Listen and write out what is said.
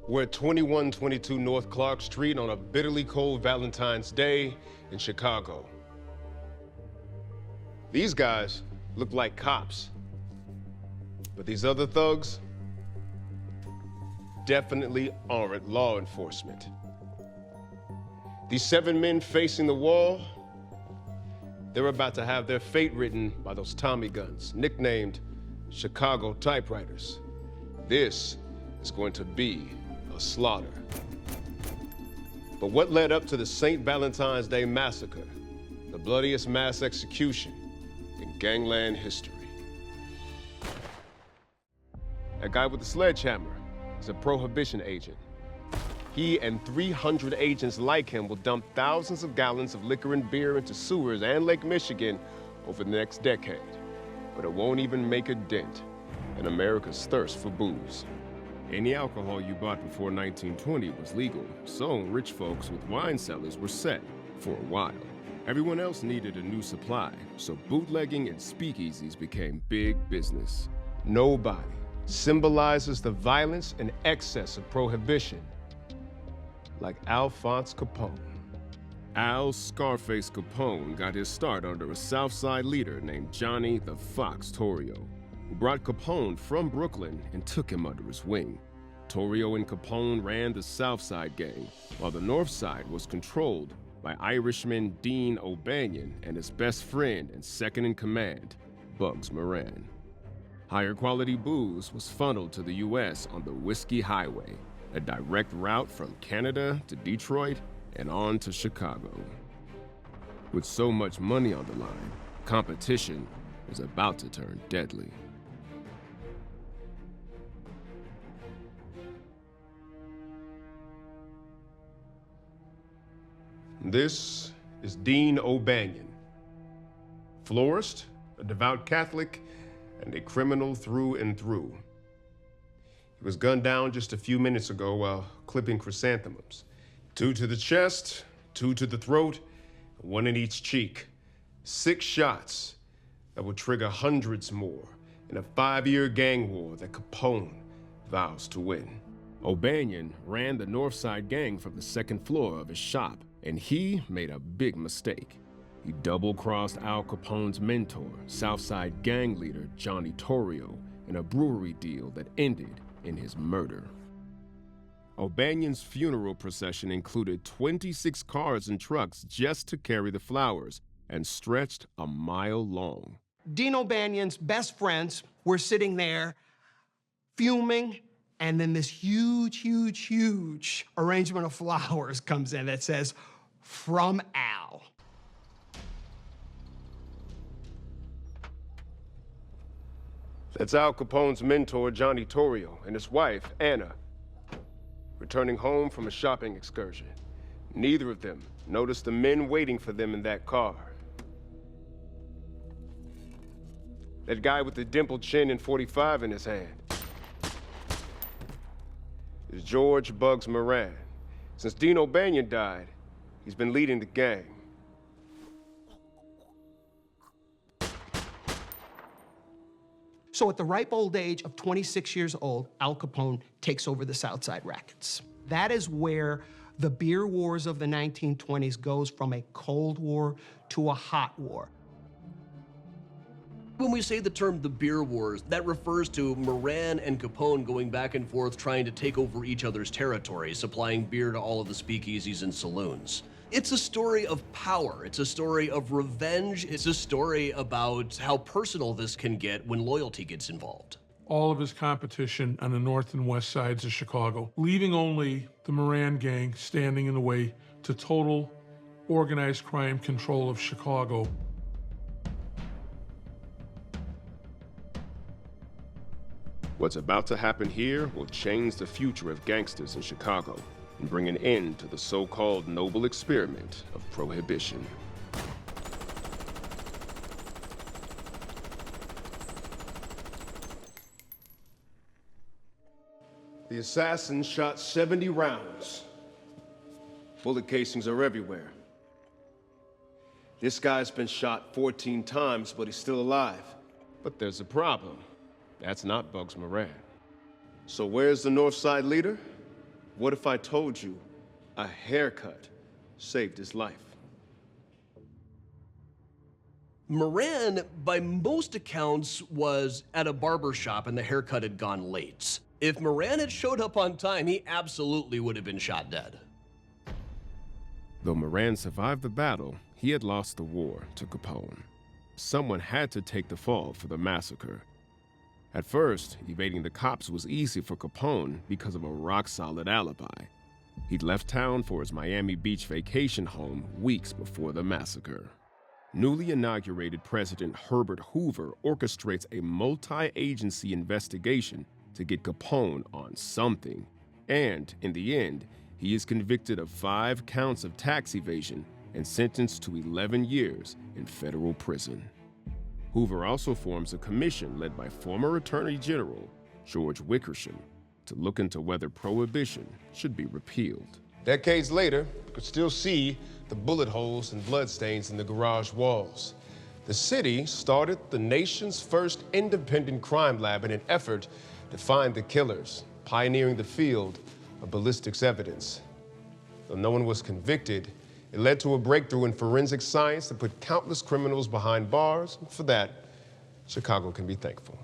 We're at 2122 North Clark Street on a bitterly cold Valentine's Day in Chicago. These guys look like cops, but these other thugs definitely aren't law enforcement. These 7 men facing the wall, they're about to have their fate written by those Tommy guns, nicknamed Chicago typewriters. This is going to be a slaughter. But what led up to the St. Valentine's Day Massacre, the bloodiest mass execution in gangland history? That guy with the sledgehammer is a Prohibition agent. He and 300 agents like him will dump thousands of gallons of liquor and beer into sewers and Lake Michigan over the next decade. But it won't even make a dent in America's thirst for booze. Any alcohol you bought before 1920 was legal, so rich folks with wine cellars were set for a while. Everyone else needed a new supply, so bootlegging and speakeasies became big business. Nobody symbolizes the violence and excess of Prohibition like Alphonse Capone. Al Scarface Capone got his start under a South Side leader named Johnny the Fox Torrio, who brought Capone from Brooklyn and took him under his wing. Torrio and Capone ran the South Side gang, while the North Side was controlled by Irishman Dean O'Banion and his best friend and second-in-command, Bugs Moran. Higher quality booze was funneled to the U.S. on the Whiskey Highway, a direct route from Canada to Detroit and on to Chicago. With so much money on the line, competition was about to turn deadly. This is Dean O'Banion, florist, a devout Catholic, and a criminal through and through. He was gunned down just a few minutes ago while clipping chrysanthemums. 2 to the chest, 2 to the throat, 1 in each cheek. 6 shots that will trigger hundreds more in a 5-year gang war that Capone vows to win. O'Banion ran the North Side gang from the 2nd floor of his shop, and he made a big mistake. He double-crossed Al Capone's mentor, Southside gang leader Johnny Torrio, in a brewery deal that ended in his murder. O'Banion's funeral procession included 26 cars and trucks just to carry the flowers and stretched a mile long. Dean O'Banion's best friends were sitting there fuming, and then this huge arrangement of flowers comes in that says, "From Al." That's Al Capone's mentor, Johnny Torrio, and his wife, Anna, returning home from a shopping excursion. Neither of them noticed the men waiting for them in that car. That guy with the dimpled chin and .45 in his hand is George Bugs Moran. Since Dean O'Banion died, he's been leading the gang. So at the ripe old age of 26 years old, Al Capone takes over the Southside Rackets. That is where the beer wars of the 1920s goes from a Cold War to a hot war. When we say the term the beer wars, that refers to Moran and Capone going back and forth trying to take over each other's territory, supplying beer to all of the speakeasies and saloons. It's a story of power. It's a story of revenge. It's a story about how personal this can get when loyalty gets involved. All of his competition on the north and west sides of Chicago, leaving only the Moran gang standing in the way to total organized crime control of Chicago. What's about to happen here will change the future of gangsters in Chicago and bring an end to the so-called noble experiment of Prohibition. The assassin shot 70 rounds. Bullet casings are everywhere. This guy's been shot 14 times, but he's still alive. But there's a problem. That's not Bugs Moran. So where's the North Side leader? What if I told you a haircut saved his life? Moran, by most accounts, was at a barber shop and the haircut had gone late. If Moran had showed up on time, he absolutely would have been shot dead. Though Moran survived the battle, he had lost the war to Capone. Someone had to take the fall for the massacre. At first, evading the cops was easy for Capone because of a rock-solid alibi. He'd left town for his Miami Beach vacation home weeks before the massacre. Newly inaugurated President Herbert Hoover orchestrates a multi-agency investigation to get Capone on something. And, in the end, he is convicted of 5 counts of tax evasion and sentenced to 11 years in federal prison. Hoover also forms a commission led by former Attorney General George Wickersham to look into whether Prohibition should be repealed. Decades later, you could still see the bullet holes and bloodstains in the garage walls. The city started the nation's first independent crime lab in an effort to find the killers, pioneering the field of ballistics evidence. Though no one was convicted, it led to a breakthrough in forensic science that put countless criminals behind bars. And for that, Chicago can be thankful.